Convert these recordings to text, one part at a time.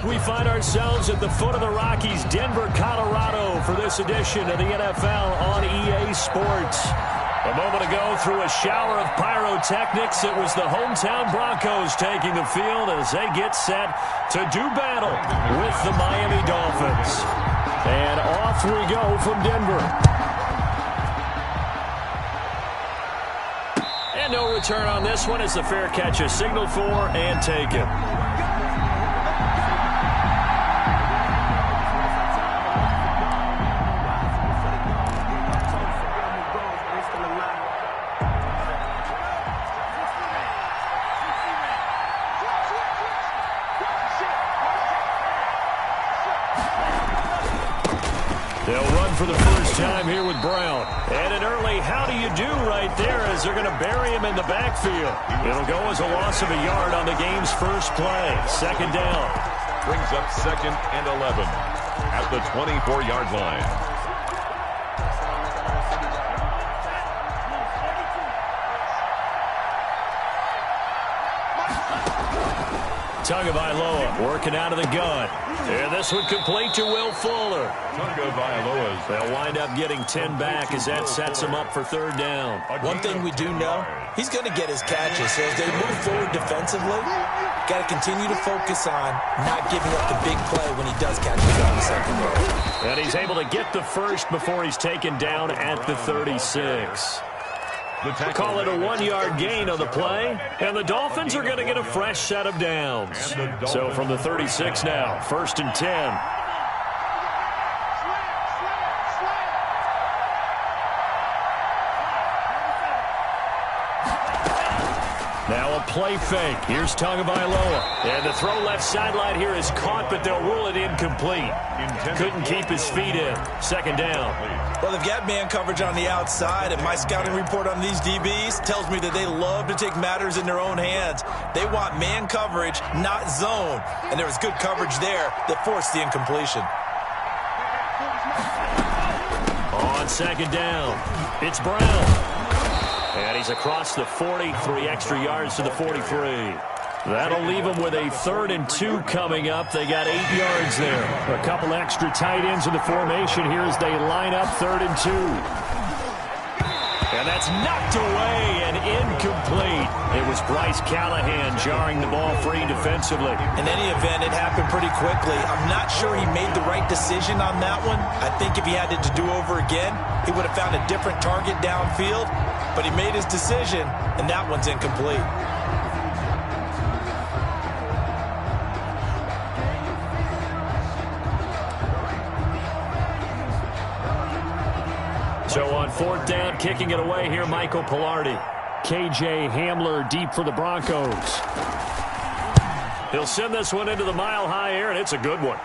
We find ourselves at the foot of the Rockies, Denver, Colorado, for this edition of the NFL on EA Sports. A moment ago, through a shower of pyrotechnics, it was the hometown Broncos taking the field as they get set to do battle with the Miami Dolphins. And off we go from Denver. And no return on this one as the fair catch is signaled for and taken. They'll run for the first time here with Brown. And an early how do you do right there as they're going to bury him in the backfield. It'll go as a loss of a yard on the game's first play. Second down. Brings up 2nd and 11 at the 24-yard line. Tagovailoa working out of the gun. And this one complete to Will Fuller. Tagovailoa. They'll wind up getting 10 back as that sets him up for third down. One thing we do know, he's going to get his catches. So as they move forward defensively, got to continue to focus on not giving up the big play when he does catch it on the secondary. And he's able to get the first before he's taken down at the 36. We'll call it a 1-yard gain on the play, and the Dolphins are going to get a fresh set of downs. So from the 36 now, 1st and 10. Now a play fake. Here's Tagovailoa. And the throw left sideline here is caught, but they'll rule it incomplete. Couldn't keep his feet in. Second down. Well, they've got man coverage on the outside, and my scouting report on these DBs tells me that they love to take matters in their own hands. They want man coverage, not zone. And there was good coverage there that forced the incompletion. On second down, it's Brown. And he's across the 40, 3 extra yards to the 43. That'll leave them with a 3rd and 2 coming up. They got 8 yards there. A couple extra tight ends in the formation here as they line up 3rd and 2. And that's knocked away and incomplete. It was Bryce Callahan jarring the ball free defensively. In any event, it happened pretty quickly. I'm not sure he made the right decision on that one. I think if he had it to do over again, he would have found a different target downfield. But he made his decision, and that one's incomplete. So on 4th down, kicking it away here, Michael Pilardi. KJ Hamler deep for the Broncos. He'll send this one into the mile-high air, and it's a good one.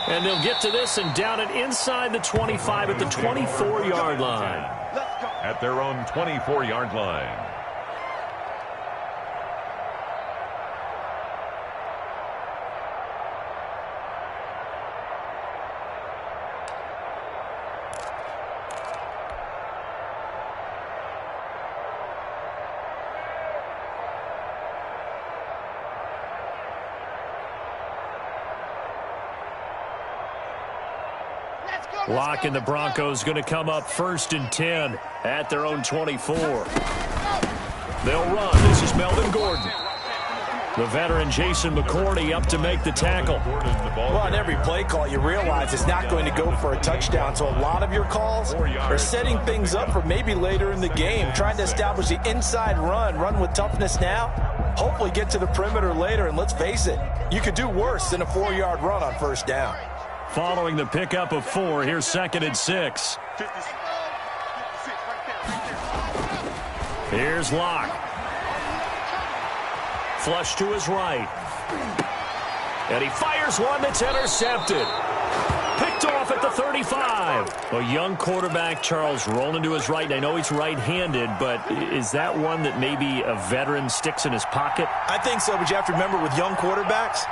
And they'll get to this and down it inside the 25 at the 24-yard line. At their own 24-yard line. Lock and the Broncos going to come up 1st and 10 at their own 24. They'll run. This is Melvin Gordon. The veteran Jason McCourty up to make the tackle. Well, on every play call, you realize it's not going to go for a touchdown. So a lot of your calls are setting things up for maybe later in the game, trying to establish the inside run with toughness now. Hopefully get to the perimeter later, and let's face it, you could do worse than a 4-yard run on 1st down. Following the pickup of 4, here's 2nd and 6. Here's Locke. Flush to his right. And he fires one that's intercepted. Picked off at the 35. A young quarterback, Charles, rolling to his right. I know he's right-handed, but is that one that maybe a veteran sticks in his pocket? I think so, but you have to remember with young quarterbacks,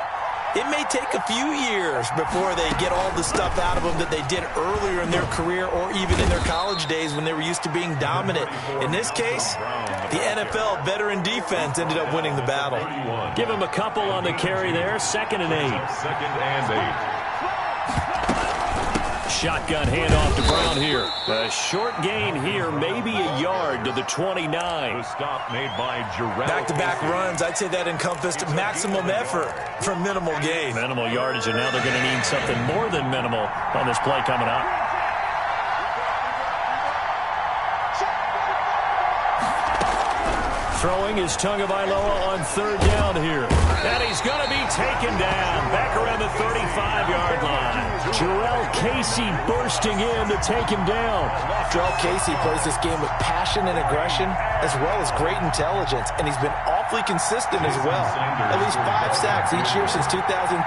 it may take a few years before they get all the stuff out of them that they did earlier in their career or even in their college days when they were used to being dominant. In this case, the NFL veteran defense ended up winning the battle. Give him a couple on the carry there. 2nd and 8. 2nd and 8. Shotgun handoff to Brown here. A short gain here, maybe a yard to the 29. The stop made by Jarrell. Back-to-back runs, I'd say that encompassed maximum effort for minimal gain. Minimal yardage, and now they're going to need something more than minimal on this play coming up. Throwing is Tagovailoa on 3rd down here. And he's going to be taken down back around the 35-yard line. Jarrell Casey bursting in to take him down. Jarrell Casey plays this game with passion and aggression as well as great intelligence, and he's been awfully consistent as well. At least 5 sacks each year since 2013. 9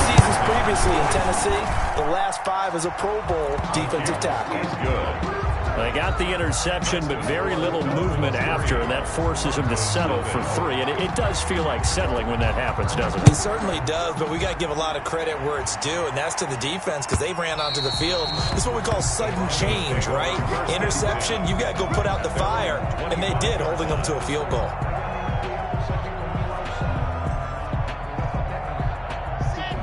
seasons previously in Tennessee. The last 5 as a Pro Bowl defensive tackle. He's good. They got the interception, but very little movement after, and that forces him to settle for 3. And it does feel like settling when that happens, doesn't it? It certainly does, but we got to give a lot of credit where it's due, and that's to the defense because they ran onto the field. This is what we call sudden change, right? Interception, you got to go put out the fire, and they did, holding them to a field goal.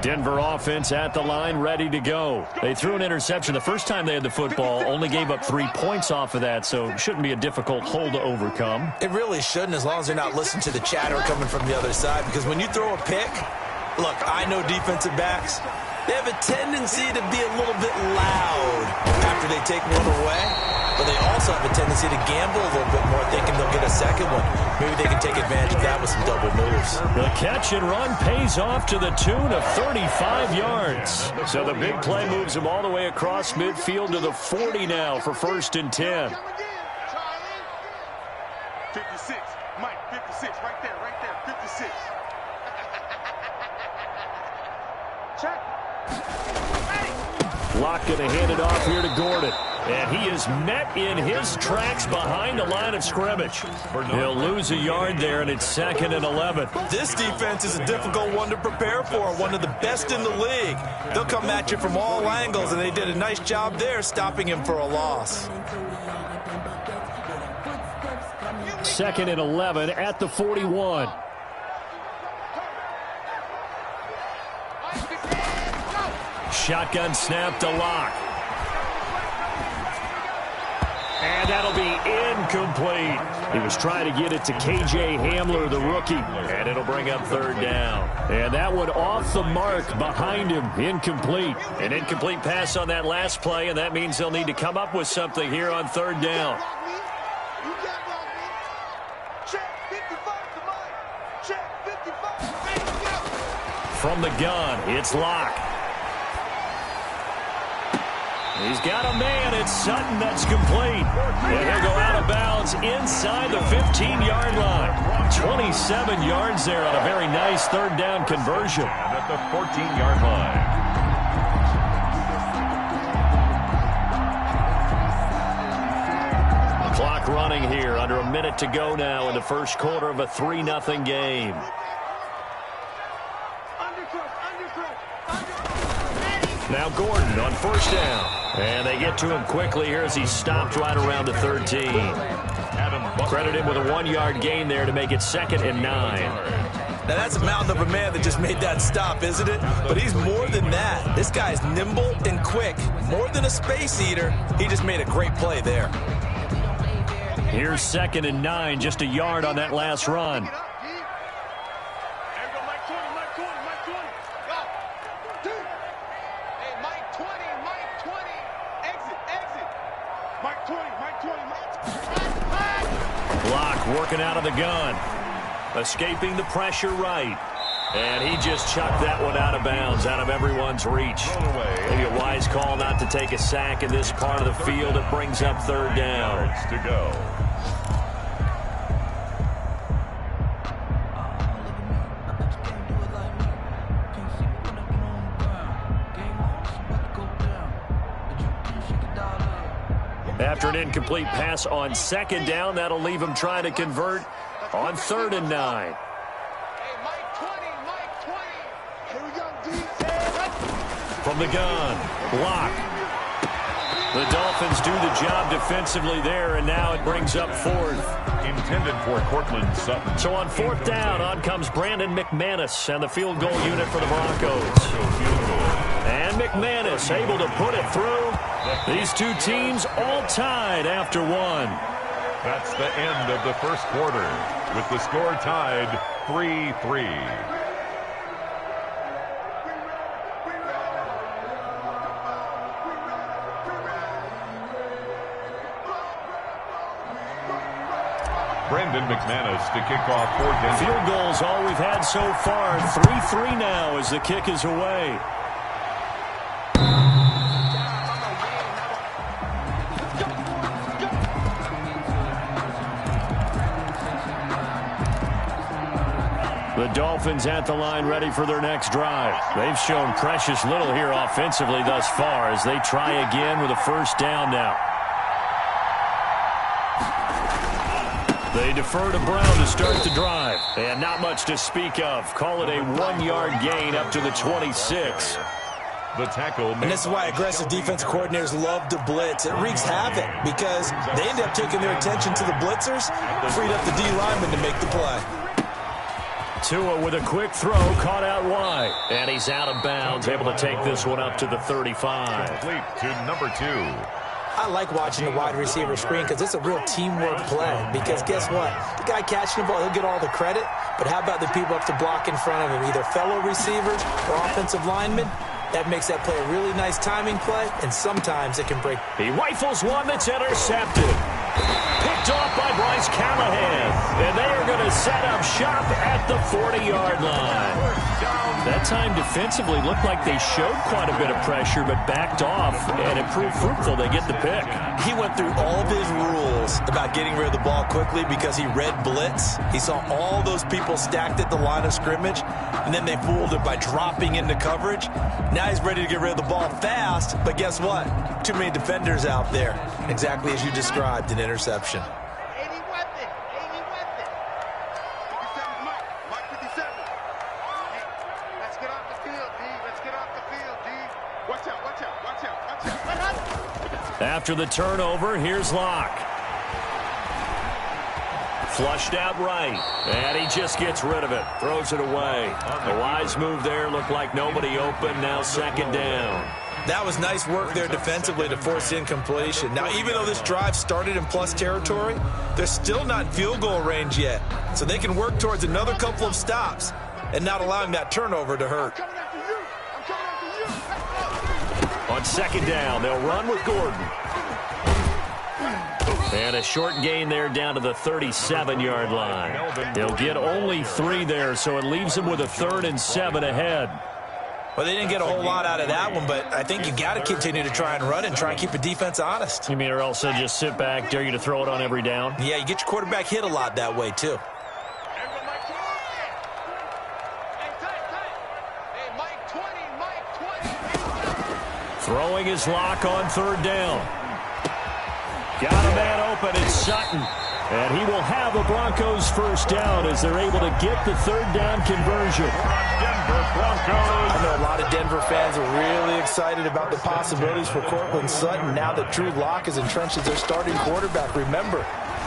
Denver offense at the line, ready to go. They threw an interception the first time they had the football, only gave up 3 points off of that, so it shouldn't be a difficult hole to overcome. It really shouldn't, as long as they're not listening to the chatter coming from the other side, because when you throw a pick, look, I know defensive backs, they have a tendency to be a little bit loud after they take one away, but they also have a tendency to gamble a little bit more, thinking they'll get a second one. Maybe they can take advantage of that with some double moves. The catch and run pays off to the tune of 35 yards. So the big play moves him all the way across midfield to the 40 now for 1st and 10. 56, Mike, 56, right there, 56. Check. Locke going to hand it off here to Gordon. And he is met in his tracks behind the line of scrimmage. He'll lose a yard there, and it's 2nd and 11. This defense is a difficult one to prepare for, one of the best in the league. They'll come at you from all angles, and they did a nice job there stopping him for a loss. 2nd and 11 at the 41. Shotgun snap to Locke. And that'll be incomplete. He was trying to get it to K.J. Hamler, the rookie, and it'll bring up 3rd down. And that one off the mark behind him, incomplete. An incomplete pass on that last play, and that means they'll need to come up with something here on 3rd down. From the gun, it's Locke. He's got a man. It's Sutton that's complete. And he'll go out of bounds inside the 15-yard line. 27 yards there on a very nice 3rd down conversion. And at the 14-yard line. Clock running here. Under a minute to go now in the first quarter of a 3-0 game. Now Gordon on 1st down. And they get to him quickly here as he stopped right around the 13. Credit him with a 1-yard gain there to make it 2nd and 9. Now that's a mountain of a man that just made that stop, isn't it? But he's more than that. This guy's nimble and quick. More than a space eater. He just made a great play there. Here's 2nd and 9, just a yard on that last run. Working out of the gun. Escaping the pressure right. And he just chucked that one out of bounds, out of everyone's reach. Maybe a wise call not to take a sack in this part of the field. It brings up 3rd down. To go. After an incomplete pass on 2nd down, that'll leave him trying to convert on 3rd and 9. Hey, Mike 20, Mike 20. from the gun. Block. The Dolphins do the job defensively there, and now it brings up fourth. Intended for Cortland Sutton. So on fourth down, on comes Brandon McManus and the field goal unit for the Broncos. And McManus able to put it through. These two teams all tied after one. That's the end of the first quarter, with the score tied 3-3. Brandon McManus to kick off for Denver. Field goals all we've had so far. 3-3 now as the kick is away. The Dolphins at the line ready for their next drive. They've shown precious little here offensively thus far as they try again with a first down now. They defer to Brown to start the drive. And not much to speak of. Call it a 1-yard gain up to the 26. The tackle. And this is why aggressive defensive coordinators love to blitz. It wreaks havoc because they end up taking their attention to the blitzers, freed up the D lineman to make the play. Tua with a quick throw, caught out wide. And he's out of bounds, able to take this one up to the 35. Complete to number 2. I like watching the wide receiver screen because it's a real teamwork play. Because guess what? The guy catching the ball, he'll get all the credit. But how about the people up to block in front of him, either fellow receivers or offensive linemen? That makes that play a really nice timing play, and sometimes it can break. He rifles one that's intercepted. Picked off by Bryce Callahan. And they are going to set up shop at the 40-yard line. That time defensively looked like they showed quite a bit of pressure, but backed off, and it proved fruitful. They get the pick. He went through all of his rules about getting rid of the ball quickly because he read blitz. He saw all those people stacked at the line of scrimmage, and then they fooled him by dropping into coverage. Now he's ready to get rid of the ball fast, but guess what? Too many defenders out there. Exactly as you described, an interception. After the turnover, here's Locke. Flushed out right, and he just gets rid of it. Throws it away. A wise move there. Looked like nobody open. Now second down. That was nice work there defensively to force incompletion. Now, even though this drive started in plus territory, they're still not in field goal range yet. So they can work towards another couple of stops and not allowing that turnover to hurt. On second down, they'll run with Gordon. And a short gain there down to the 37-yard line. They'll get only 3 there, so it leaves them with a 3rd and 7 ahead. Well, they didn't get a whole lot out of that one, but I think you got to continue to try and run and try and keep the defense honest. You mean or else they'll just sit back, dare you to throw it on every down? Yeah, you get your quarterback hit a lot that way, too. Throwing his Lock on 3rd down. Got a man open, it's Sutton. And he will have a Broncos first down as they're able to get the 3rd down conversion. Denver Broncos. I know a lot of Denver fans are really excited about the possibilities for Cortland Sutton now that Drew Lock is entrenched as their starting quarterback. Remember,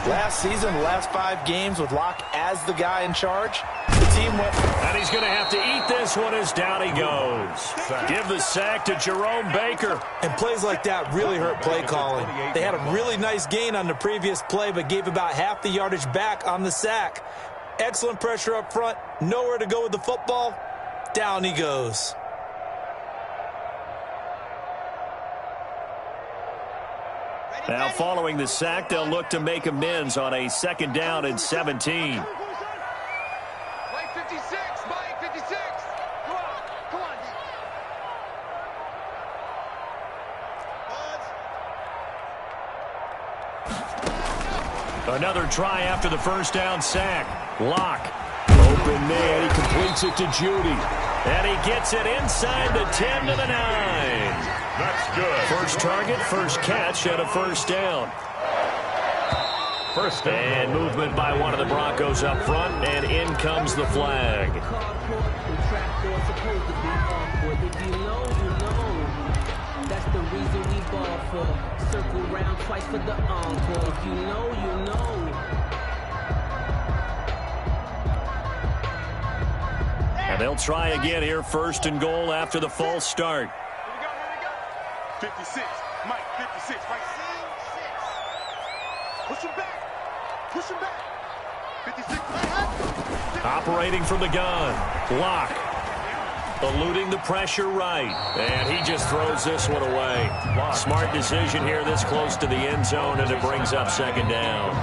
last season, the last 5 games with Lock as the guy in charge, the team went. And he's going to have to eat this one as down he goes. Give the sack to Jerome Baker. And plays like that really hurt play calling. They had a really nice gain on the previous play, but gave about half the yardage back on the sack. Excellent pressure up front. Nowhere to go with the football. Down he goes. Now following the sack, they'll look to make amends on a 2nd down and 17. Another try after the first down sack. Lock. Open man. He completes it to Judy. And he gets it inside the 10 to the 9. That's good. First target, first catch, and a first down. First down. And movement by one of the Broncos up front, and in comes the flag. That's the reason we ball for. Circle round twice for the encore. If you know, you know. And they'll try again here, first and goal after the false start. Here we go. 56. Mike, 56. Right. 6. Push him back. Push him back. 56. Operating from the gun. Block. Eluding the pressure right. And he just throws this one away. Smart decision here this close to the end zone, and it brings up second down.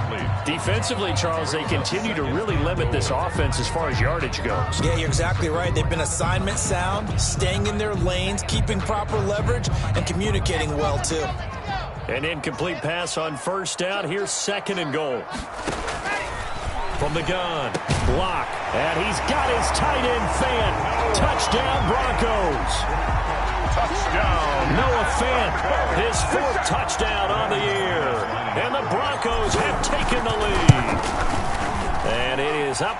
Defensively, Charles, they continue to really limit this offense as far as yardage goes. Yeah, you're exactly right. They've been assignment sound, staying in their lanes, keeping proper leverage, and communicating well, too. An incomplete pass on first down. Here's second and goal. From the gun, block, and he's got his tight end fan. Touchdown, Broncos. Touchdown. Noah Fant, his fourth touchdown on the year. And the Broncos have taken the lead. And it is up.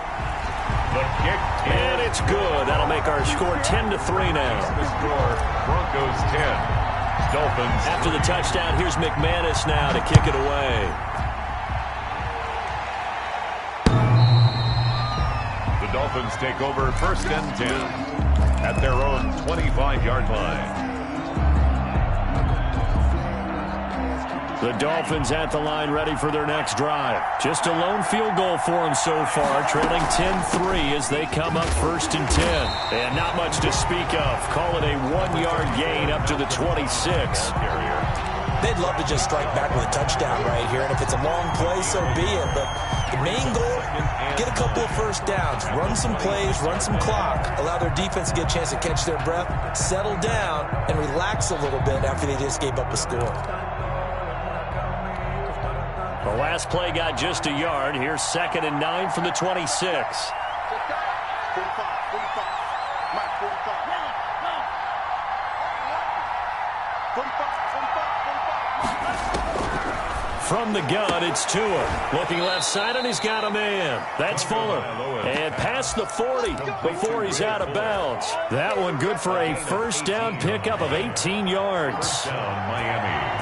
The kick. And it's good. That'll make our score 10-3 now. The score, Broncos 10. Dolphins. After the touchdown, here's McManus now to kick it away. The Dolphins take over first and 10 at their own 25-yard line. The Dolphins at the line, ready for their next drive. Just a lone field goal for them so far, trailing 10-3 as they come up first and 10. And not much to speak of. Call it a 1-yard gain up to the 26. They'd love to just strike back with a touchdown right here, and if it's a long play, so be it. But the main goal, get a couple of first downs, run some plays, run some clock, allow their defense to get a chance to catch their breath, settle down, and relax a little bit after they just gave up a score. The last play got just a yard. Here's second and 9 from the 26. 45. 45. Mike, 45. 45. From the gun, it's Tua. Looking left side, and he's got a man. That's Fuller. And past the 40 before he's out of bounds. That one good for a first down pickup of 18 yards. Down Miami.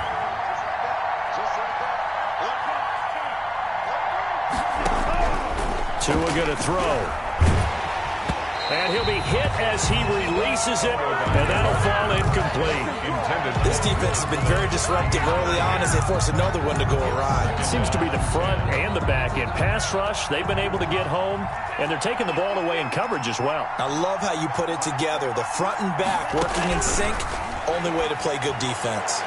Tua going to throw. And he'll be hit as he releases it, and that'll fall incomplete. This defense has been very disruptive early on as they force another one to go awry. It seems to be the front and the back end. Pass rush, they've been able to get home, and they're taking the ball away in coverage as well. I love how you put it together. The front and back working in sync, only way to play good defense.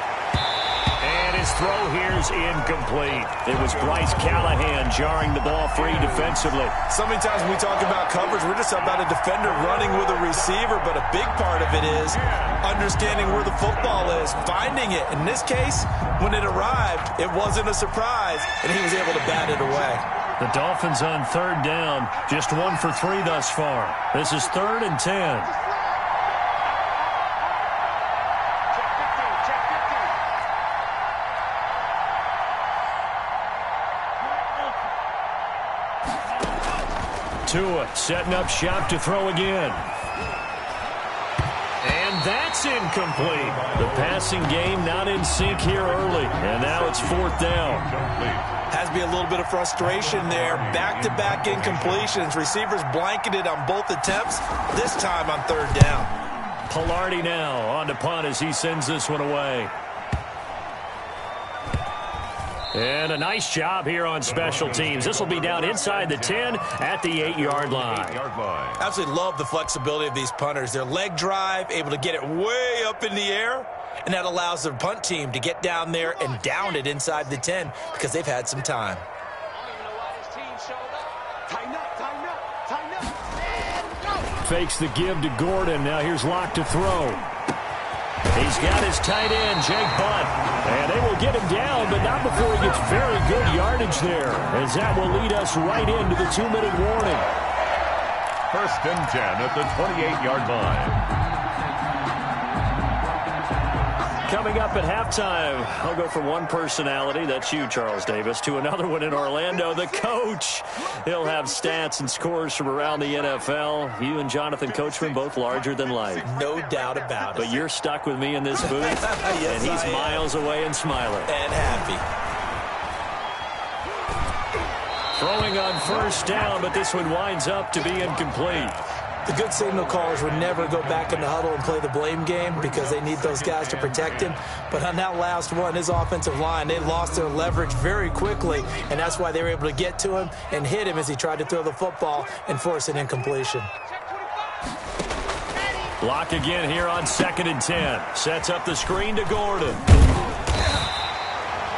And his throw here's incomplete. It was Bryce Callahan jarring the ball free defensively. So many times when we talk about coverage, we're just about a defender running with a receiver, but a big part of it is understanding where the football is, finding it. In this case, when it arrived, it wasn't a surprise, and he was able to bat it away. The Dolphins on third down, just 1 for 3 thus far. This is 3rd and 10. Tua setting up shop to throw again. And that's incomplete. The passing game not in sync here early. And now it's 4th down. Has to be a little bit of frustration there. Back-to-back incompletions. Receivers blanketed on both attempts, this time on 3rd down. Pilardi now on to punt as he sends this one away. And a nice job here on special teams. This will be down inside the 10 at the 8-yard line. Absolutely love the flexibility of these punters. Their leg drive, able to get it way up in the air, and that allows the punt team to get down there and down it inside the 10 because they've had some time. Fakes the give to Gordon. Now here's Locke to throw. He's got his tight end, Jake Butt. And they will get him down, but not before he gets very good yardage there, as that will lead us right into the 2-minute warning. 1st and 10 at the 28-yard line. Coming up at halftime, I'll go from one personality, that's you, Charles Davis, to another one in Orlando, the coach. He'll have stats and scores from around the NFL. You and Jonathan Coachman, both larger than life. No doubt about it. But you're stuck with me in this booth, yes, and he's miles away and smiling. And happy. Throwing on first down, but this one winds up to be incomplete. The good signal callers would never go back in the huddle and play the blame game because they need those guys to protect him. But on that last one, his offensive line, they lost their leverage very quickly, and that's why they were able to get to him and hit him as he tried to throw the football and force an incompletion. Block again here on 2nd and 10. Sets up the screen to Gordon.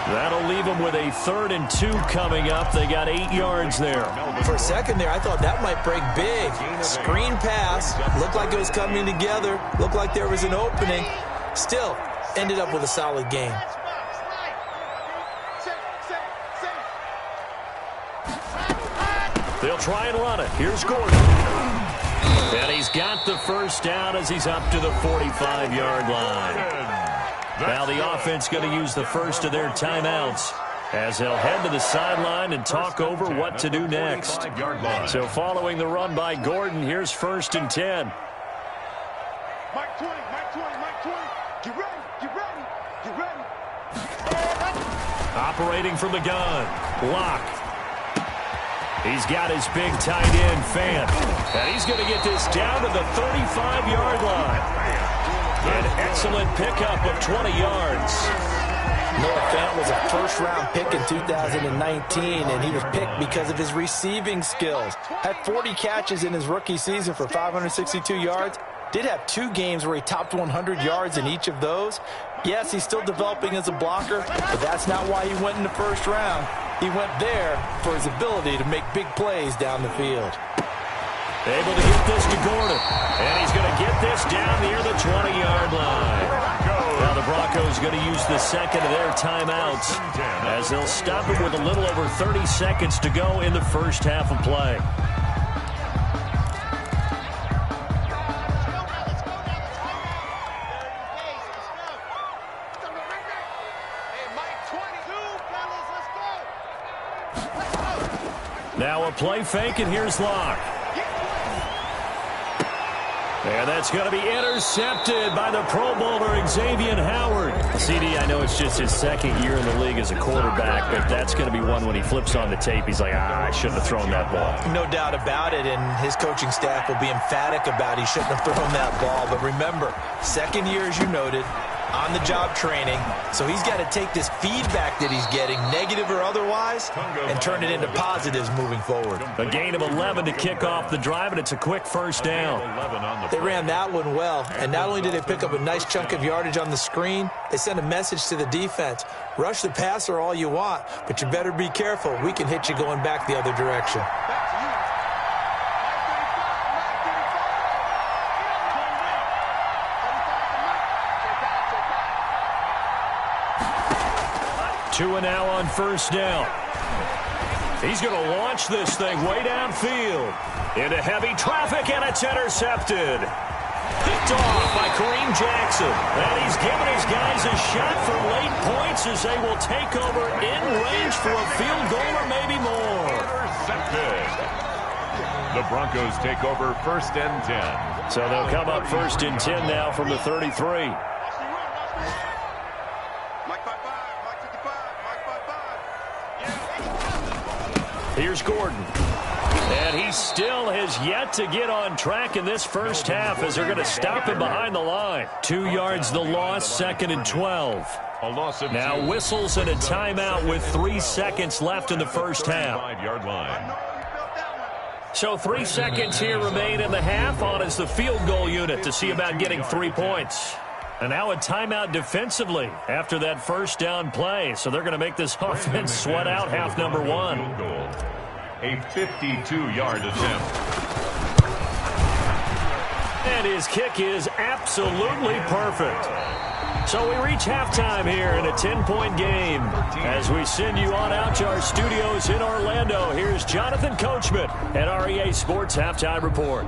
That'll leave them with a 3rd and 2 coming up. They got 8 yards there. For a second there, I thought that might break big. Screen pass. Looked like it was coming together. Looked like there was an opening. Still, ended up with a solid game. They'll try and run it. Here's Gordon. And he's got the first down as he's up to the 45-yard line. Now the offense going to use the first of their timeouts as they'll head to the sideline and talk over what to do next. So following the run by Gordon, here's 1st and 10. Mike 20, Mike 20, Mike 20. Get ready, get ready, get ready. Operating from the gun. Lock. He's got his big tight end, Fant. And he's going to get this down to the 35-yard line. An excellent pickup of 20 yards. Noah Fant was a first-round pick in 2019, and he was picked because of his receiving skills. Had 40 catches in his rookie season for 562 yards. Did have 2 games where he topped 100 yards in each of those. Yes, he's still developing as a blocker, but that's not why he went in the first round. He went there for his ability to make big plays down the field. Able to get this to Gordon. And he's going to get this down near the 20-yard line. Now the Broncos going to use the second of their timeouts as they'll stop it with a little over 30 seconds to go in the first half of play. Now a play fake, and here's Locke. And that's going to be intercepted by the Pro Bowler Xavier Howard. CD, I know it's just his 2nd year in the league as a quarterback, but that's going to be one when he flips on the tape, he's like, I shouldn't have thrown that ball. No doubt about it, and his coaching staff will be emphatic about he shouldn't have thrown that ball. But remember, 2nd year, as you noted, on-the-job training, so he's got to take this feedback that he's getting, negative or otherwise, and turn it into positives moving forward. A gain of 11 to kick off the drive, and it's a quick first down. They ran that one well, and not only did they pick up a nice chunk of yardage on the screen, they sent a message to the defense. Rush the passer all you want, but you better be careful. We can hit you going back the other direction. Two and now on first down. He's going to launch this thing way downfield into heavy traffic, and it's intercepted. Picked off by Kareem Jackson. And he's giving his guys a shot for late points as they will take over in range for a field goal or maybe more. Intercepted. The Broncos take over 1st and 10. So they'll come up 1st and 10 now from the 33. Here's Gordon. And he still has yet to get on track in this first half as they're going to stop him behind the line. 2 yards the loss, 2nd and 12. A loss of now 2. whistles and a timeout with 3 seconds left in the first half. 5-yard line. So 3 seconds here remain in the half. On is the field goal unit to see about getting 3 points. And now a timeout defensively after that first down play. So they're going to make this offense sweat out half number 1. A 52-yard attempt. And his kick is absolutely perfect. So we reach halftime here in a 10-point game. As we send you on out to our studios in Orlando, here's Jonathan Coachman at our EA Sports Halftime Report.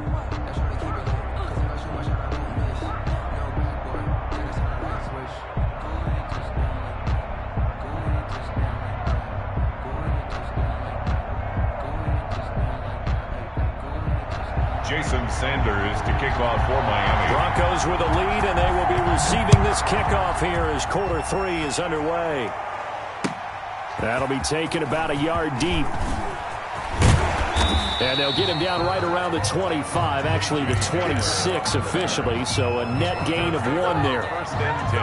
Sanders to kick off for Miami. Broncos with a lead, and they will be receiving this kickoff here as quarter 3 is underway. That'll be taken about a yard deep. And they'll get him down right around the 25, actually the 26 officially, so a net gain of 1 there. First and 10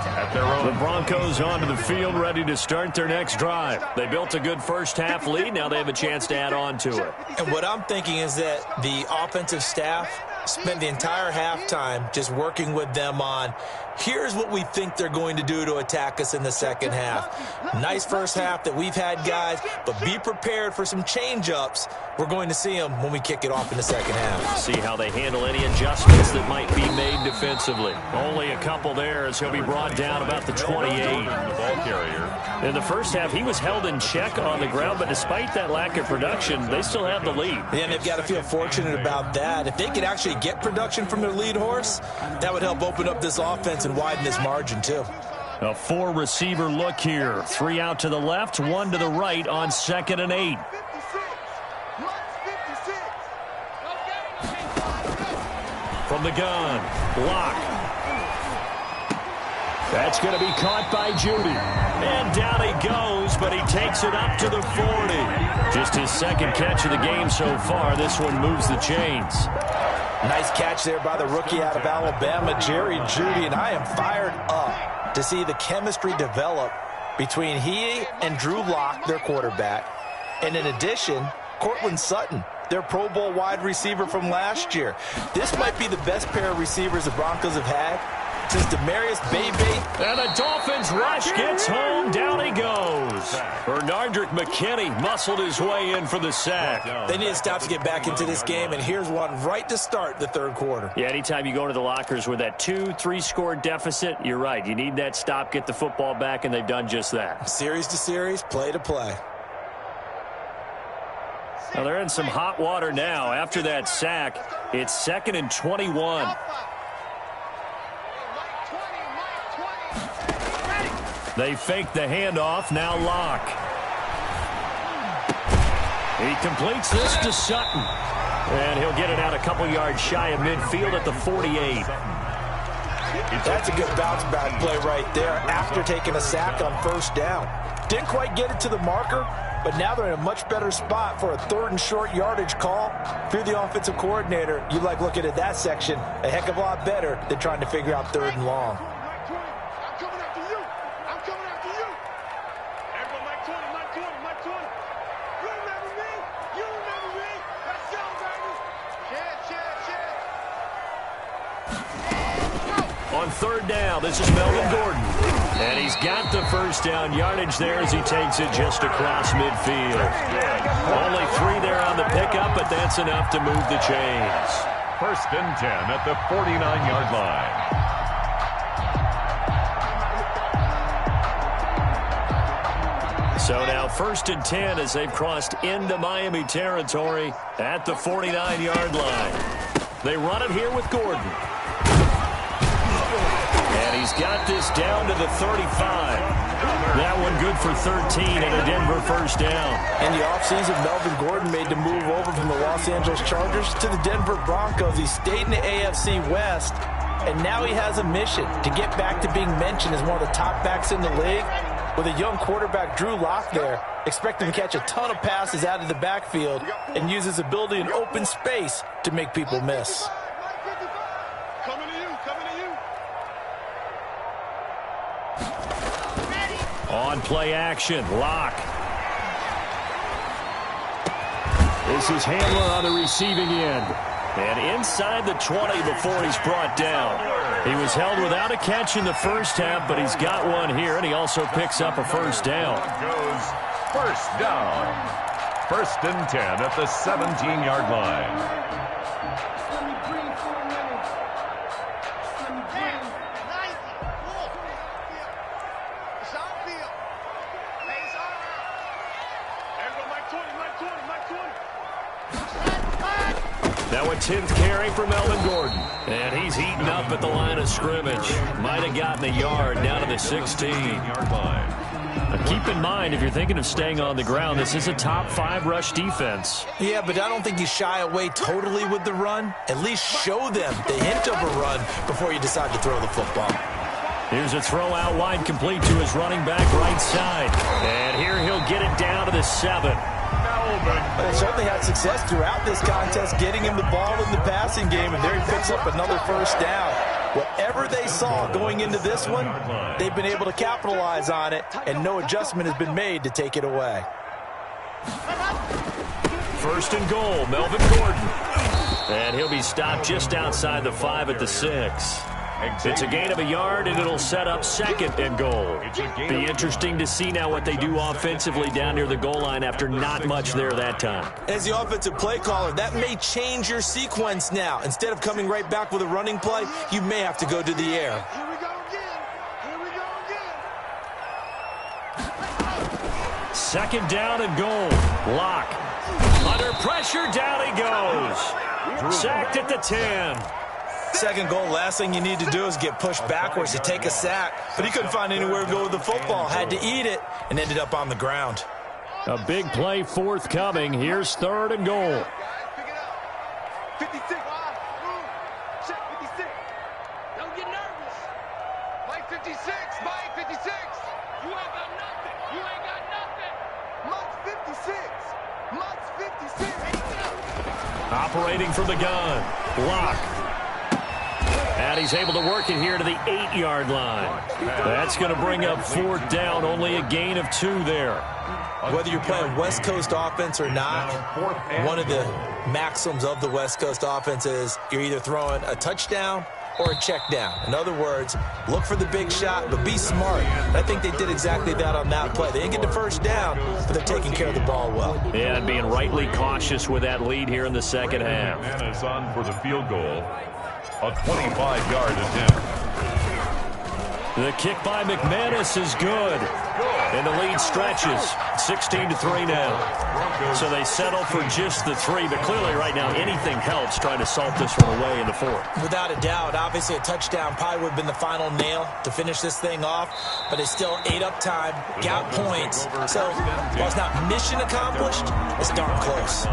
at their own. The Broncos onto the field, ready to start their next drive. They built a good first-half lead. Now they have a chance to add on to it. And what I'm thinking is that the offensive staff spent the entire halftime just working with them on, here's what we think they're going to do to attack us in the second half. Nice first half that we've had, guys, but be prepared for some change-ups. We're going to see them when we kick it off in the second half. See how they handle any adjustments that might be made defensively. Only a couple there as he'll be brought down about the 28. The ball carrier. In the first half, he was held in check on the ground, but despite that lack of production, they still have the lead. Yeah, and they've got to feel fortunate about that. If they could actually get production from their lead horse, that would help open up this offense and widen this margin, too. A 4-receiver look here. 3 out to the left, 1 to the right on 2nd and 8. From the gun, block. That's going to be caught by Judy. And down he goes, but he takes it up to the 40. Just his second catch of the game so far. This one moves the chains. Nice catch there by the rookie out of Alabama, Jerry Judy, and I am fired up to see the chemistry develop between he and Drew Lock, their quarterback, and in addition, Cortland Sutton, their Pro Bowl wide receiver from last year. This might be the best pair of receivers the Broncos have had since Demarius Bebe. And the Dolphins rush gets home. Down he goes. Bernardrick McKinney muscled his way in for the sack. They need to stop to get back into this game, and here's one right to start the third quarter. Yeah, anytime you go to the lockers with that 2-3 score deficit, you're right. You need that stop, get the football back, and they've done just that. Series to series, play to play. Well, they're in some hot water now. After that sack, it's 2nd and 21. They fake the handoff. Now Locke. He completes this to Sutton. And he'll get it out a couple yards shy of midfield at the 48. That's a good bounce back play right there after taking a sack on first down. Didn't quite get it to the marker, but now they're in a much better spot for a 3rd and short yardage call. If you're the offensive coordinator, you like looking at that section a heck of a lot better than trying to figure out 3rd and long. On 3rd down, this is Melvin Gordon. And he's got the first down yardage there as he takes it just across midfield. Only 3 there on the pickup, but that's enough to move the chains. 1st and 10 at the 49-yard line. So now 1st and 10 as they've crossed into Miami territory at the 49-yard line. They run it here with Gordon. And he's got this down to the 35. That one good for 13 and a Denver first down. In the offseason, Melvin Gordon made the move over from the Los Angeles Chargers to the Denver Broncos. He stayed in the AFC West, and now he has a mission to get back to being mentioned as one of the top backs in the league. With a young quarterback, Drew Lock, there, expect him to catch a ton of passes out of the backfield and use his ability in open space to make people miss. On play action, Locke. This is Handler on the receiving end. And inside the 20 before he's brought down. He was held without a catch in the first half, but he's got one here, and he also picks up a first down. Goes first down. 1st and 10 at the 17-yard line. Now a 10th carry for Melvin Gordon. And he's heating up at the line of scrimmage. Might have gotten a yard down to the 16-yard line. Keep in mind, if you're thinking of staying on the ground, this is a top 5 rush defense. Yeah, but I don't think you shy away totally with the run. At least show them the hint of a run before you decide to throw the football. Here's a throw out wide, complete to his running back right side. And here he'll get it down to the 7. They certainly had success throughout this contest getting him the ball in the passing game, and there he picks up another first down. Whatever they saw going into this one, they've been able to capitalize on it, and no adjustment has been made to take it away. First and goal, Melvin Gordon. And he'll be stopped just outside the 5 at the 6. It's a gain of a yard, and it'll set up second and goal. Be interesting to see now what they do offensively down near the goal line after not much there that time. As the offensive play caller, that may change your sequence now. Instead of coming right back with a running play, you may have to go to the air. Here we go again. Here we go again. Second down and goal. Lock. Under pressure, down he goes. Sacked at the 10. Second goal, last thing you need to do is get pushed backwards to take a sack. But he couldn't find anywhere to go with the football. Had to eat it and ended up on the ground. A big play forthcoming. Here's third and goal. Pick it up. 56. Check 56. Don't get nervous. Mike 56. Mike 56. You ain't got nothing. You ain't got nothing. Mike's 56. Mike's 56. Operating from the gun. Lock. And he's able to work it here to the 8-yard line. That's going to bring up fourth down. Only a gain of 2 there. Whether you're playing West Coast offense or not, one of the maxims of the West Coast offense is you're either throwing a touchdown or a check down. In other words, look for the big shot, but be smart. I think they did exactly that on that play. They didn't get the first down, but they're taking care of the ball well. Yeah, and being rightly cautious with that lead here in the second half. And is on for the field goal. A 25-yard attempt. The kick by McManus is good. And the lead stretches. 16-3 now. So they settle for just the 3. But clearly right now anything helps trying to salt this one away in the 4th. Without a doubt, obviously a touchdown probably would have been the final nail to finish this thing off. But it's still ate up time, got points. So while it's not mission accomplished, it's darn close.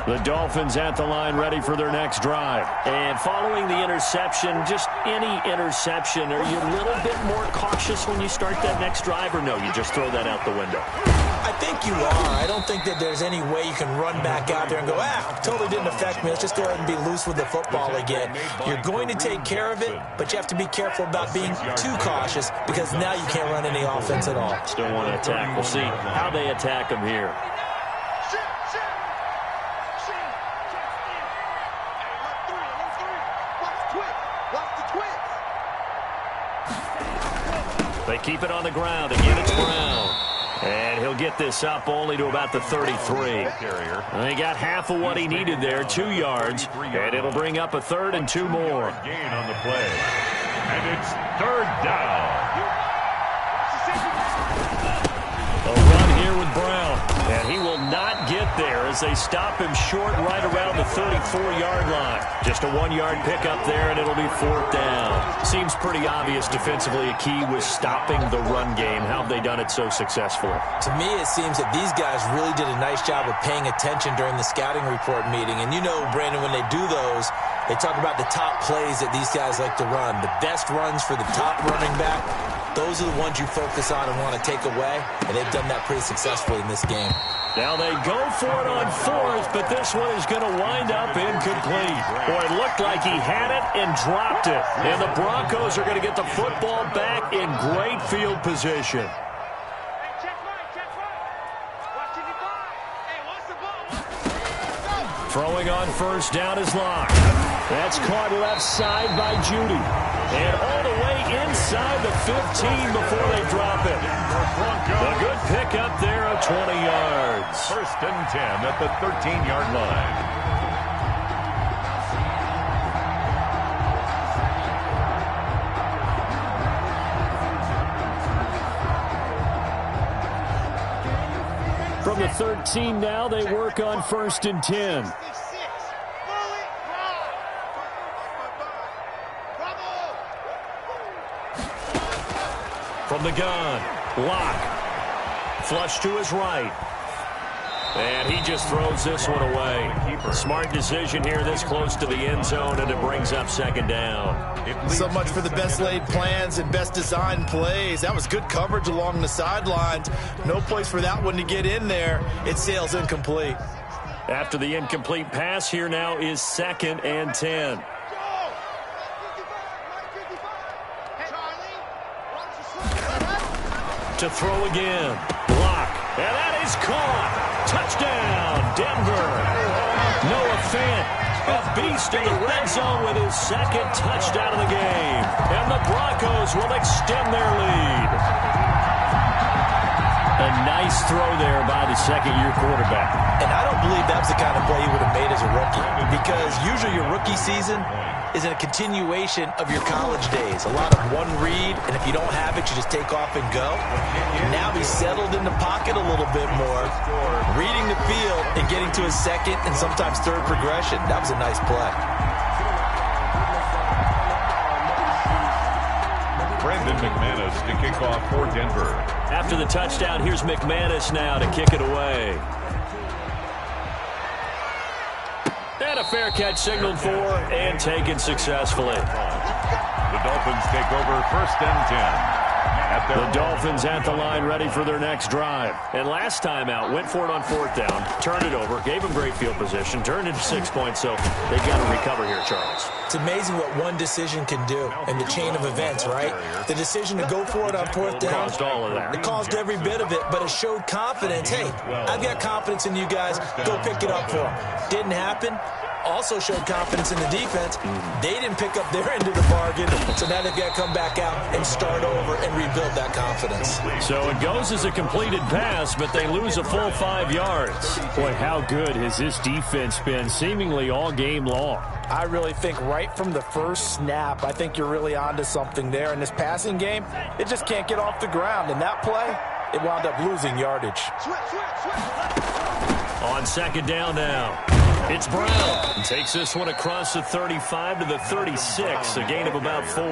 The Dolphins at the line ready for their next drive. And following the interception, just any interception, are you a little bit more cautious when you start that next drive, or no, you just throw that out the window? I think you are. I don't think that there's any way you can run back out there and go, totally didn't affect me. Let's just go ahead and be loose with the football again. You're going to take care of it, but you have to be careful about being too cautious because now you can't run any offense at all. Still want to attack. We'll see how they attack them here. They keep it on the ground. Again, it's Brown. And he'll get this up only to about the 33. They got half of what he needed there, 2 yards. And it'll bring up a 3rd and 2 more. Gain on the play. And it's 3rd down. A run here with Brown. And he will not get there as they stop him short right around the 34-yard line. Just a 1-yard pickup there, and it'll be 4th down. Seems pretty obvious defensively a key was stopping the run game. How have they done it so successfully? To me, it seems that these guys really did a nice job of paying attention during the scouting report meeting. And you know, Brandon, when they do those, they talk about the top plays that these guys like to run. The best runs for the top running back, those are the ones you focus on and want to take away. And they've done that pretty successfully in this game. Now they go for it on 4th, but this one is going to wind up incomplete. Boy, it looked like he had it and dropped it. And the Broncos are going to get the football back in great field position. Throwing on first down is Locke. That's caught left side by Judy. And all the way inside the 15 before they drop it. A good pickup there of 20 yards. 1st and 10 at the 13-yard line. from the 13 now. They work on 1st and 10. From the gun, Locke. Flush to his right. And he just throws this one away. Smart decision here this close to the end zone, and it brings up 2nd down. So much for the best laid plans and best designed plays. That was good coverage along the sidelines. No place for that one to get in there. It sails incomplete. After the incomplete pass, here now is 2nd and 10. To throw again. Block. And that is caught. Touchdown, Denver. Noah Fant, a beast in the red zone with his 2nd touchdown of the game. And the Broncos will extend their lead. A nice throw there by the 2nd-year quarterback. And I don't believe that was the kind of play he would have made as a rookie, because usually your rookie season is a continuation of your college days. A lot of one read, and if you don't have it, you just take off and go. Now he's settled in the pocket a little bit more, reading the field and getting to his 2nd and sometimes 3rd progression. That was a nice play. Brandon McManus to kick off for Denver. After the touchdown, here's McManus now to kick it away. And a fair catch signaled for and taken successfully. The Dolphins take over 1st and 10. The Dolphins at the line ready for their next drive. And last time out, went for it on 4th down, turned it over, gave them great field position, turned into 6 points, so they've got to recover here, Charles. It's amazing what one decision can do in the chain of events, right? The decision to go for it on 4th down. Caused all of that. It caused every bit of it, but it showed confidence. Hey, I've got confidence in you guys. Go pick it up for them. Didn't happen. Also showed confidence in the defense. They didn't pick up their end of the bargain, so now they've got to come back out and start over and rebuild that confidence. So it goes as a completed pass, but they lose a full 5 yards. Boy, how good has this defense been seemingly all game long? I really think right from the first snap, I think you're really onto something there. In this passing game, it just can't get off the ground. And that play, it wound up losing yardage. On 2nd down now. It's Brown. He takes this one across the 35 to the 36, a gain of about 4.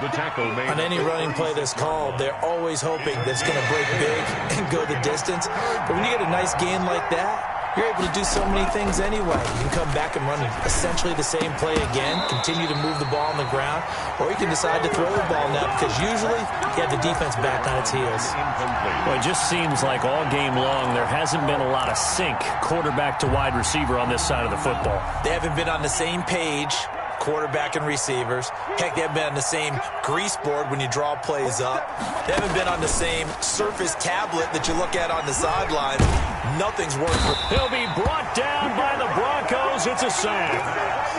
The tackle made. On any running play that's called, they're always hoping that it's going to break big and go the distance. But when you get a nice gain like that, you're able to do so many things anyway. You can come back and run essentially the same play again, continue to move the ball on the ground, or you can decide to throw the ball now because usually you have the defense back on its heels. Well, it just seems like all game long there hasn't been a lot of sync quarterback to wide receiver on this side of the football. They haven't been on the same page, quarterback and receivers. Heck, they haven't been on the same grease board when you draw plays up. They haven't been on the same Surface tablet that you look at on the sidelines. Nothing's worked. He'll be brought down by the Broncos. It's a sack.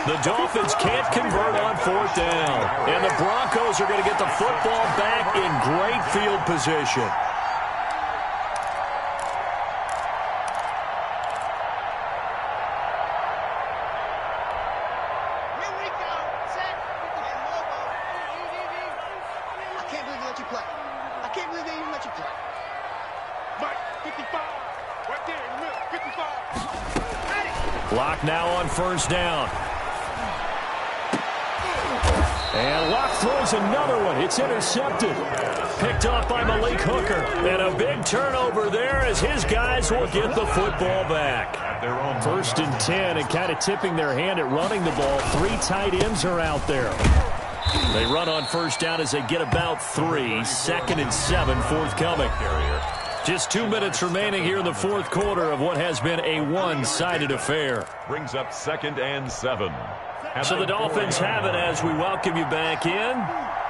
The Dolphins can't convert on 4th down. And the Broncos are going to get the football back in great field position. Locke now on 1st down. And Locke throws another one. It's intercepted. Picked off by Malik Hooker. And a big turnover there as his guys will get the football back. 1st and 10 and kind of tipping their hand at running the ball. 3 tight ends are out there. They run on 1st down as they get about 3. 2nd and 7 forthcoming. Just 2 minutes remaining here in the 4th quarter of what has been a one-sided affair. Brings up 2nd and 7. So the Dolphins have it as we welcome you back in.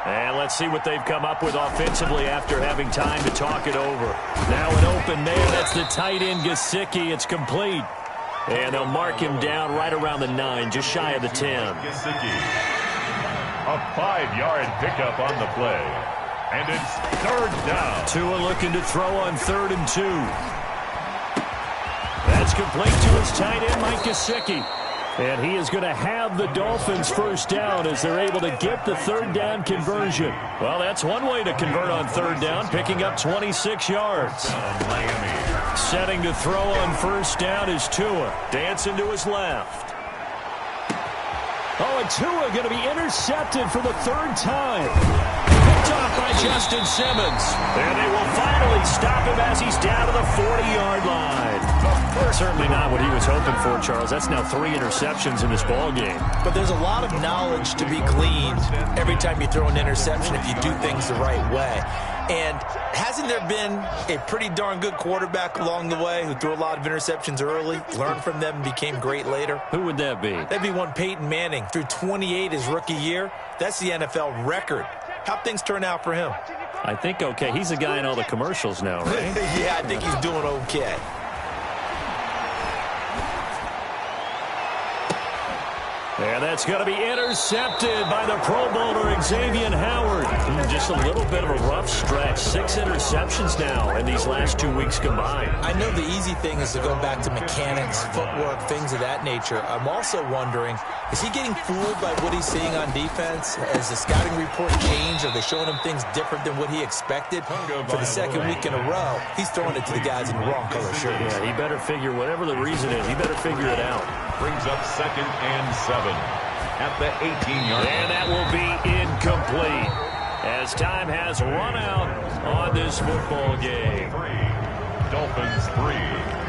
And let's see what they've come up with offensively after having time to talk it over. Now an open man. That's the tight end, Gesicki. It's complete. And they'll mark him down right around the 9, just shy of the 10. Gesicki. A 5-yard pickup on the play. And it's 3rd down. Tua looking to throw on 3rd and 2. That's complete to his tight end, Mike Gesicki. And he is going to have the Dolphins 1st down as they're able to get the 3rd down conversion. Well, that's one way to convert on 3rd down, picking up 26 yards. Setting to throw on first down is Tua. Dancing to his left. Oh, and Tua going to be intercepted for the third time. Picked off by Justin Simmons. And they will finally stop him as he's down to the 40-yard line. Certainly not what he was hoping for, Charles. That's now 3 interceptions in this ball game. But there's a lot of knowledge to be gleaned every time you throw an interception if you do things the right way. And hasn't there been a pretty darn good quarterback along the way who threw a lot of interceptions early, learned from them, and became great later? Who would that be? That'd be one Peyton Manning. Threw 28 his rookie year. That's the NFL record. How'd things turn out for him? I think okay. He's a guy in all the commercials now, right? Yeah, I think he's doing okay. And that's going to be intercepted by the Pro Bowler Xavier Howard. Just a little bit of a rough stretch. 6 interceptions now in these last 2 weeks combined. I know the easy thing is to go back to mechanics, footwork, things of that nature. I'm also wondering, is he getting fooled by what he's seeing on defense? Has the scouting report changed? Are they showing him things different than what he expected? For the second week in a row, he's throwing it to the guys in the wrong color shirts. Yeah, he better figure, whatever the reason is, he better figure it out. Brings up 2nd and 7 at the 18-yard line. And that will be incomplete as time has run out on this football game. Dolphins 3.